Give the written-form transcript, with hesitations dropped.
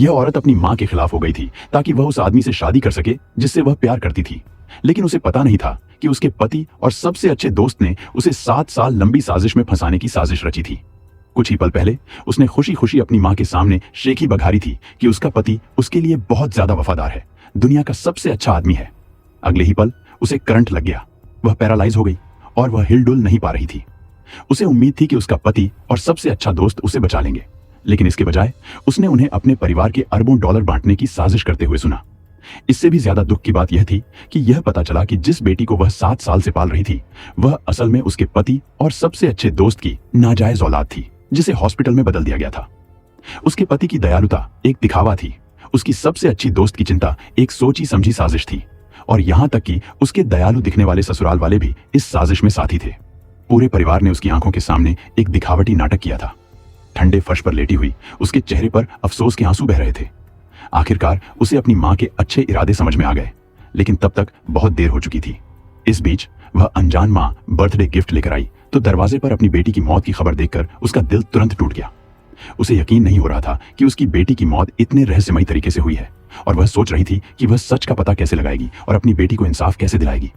यह औरत अपनी मां के खिलाफ हो गई थी ताकि वह उस आदमी से शादी कर सके जिससे वह प्यार करती थी, लेकिन उसे पता नहीं था कि उसके पति और सबसे अच्छे दोस्त ने उसे 7 साल लंबी साजिश में फंसाने की साजिश रची थी। कुछ ही पल पहले उसने खुशी खुशी अपनी मां के सामने शेखी बघारी थी कि उसका पति उसके लिए बहुत ज्यादा वफादार है, दुनिया का सबसे अच्छा आदमी है। अगले ही पल उसे करंट लग गया, वह पैरालाइज हो गई और वह हिलडुल नहीं पा रही थी। उसे उम्मीद थी कि उसका पति और सबसे अच्छा दोस्त उसे बचा लेंगे, लेकिन इसके बजाय उसने उन्हें अपने परिवार के अरबों डॉलर बांटने की साजिश करते हुए सुना। इससे भी ज्यादा दुख की बात यह थी कि यह पता चला कि जिस बेटी को वह 7 साल से पाल रही थी वह असल में उसके पति और सबसे अच्छे दोस्त की नाजायज औलाद थी, जिसे हॉस्पिटल में बदल दिया गया था। उसके पति की दयालुता एक दिखावा थी, उसकी सबसे अच्छी दोस्त की चिंता एक सोची समझी साजिश थी, और यहां तक कि उसके दयालु दिखने वाले ससुराल वाले भी इस साजिश में साथी थे। पूरे परिवार ने उसकी आंखों के सामने एक दिखावटी नाटक किया था। ठंडे फर्श पर लेटी हुई उसके चेहरे पर अफसोस के आंसू बह रहे थे। आखिरकार उसे अपनी मां के अच्छे इरादे समझ में आ गए, लेकिन तब तक बहुत देर हो चुकी थी। इस बीच वह अनजान मां बर्थडे गिफ्ट लेकर आई तो दरवाजे पर अपनी बेटी की मौत की खबर देखकर उसका दिल तुरंत टूट गया। उसे यकीन नहीं हो रहा था कि उसकी बेटी की मौत इतने रहस्यमयी तरीके से हुई है, और वह सोच रही थी कि वह सच का पता कैसे लगाएगी और अपनी बेटी को इंसाफ कैसे दिलाएगी।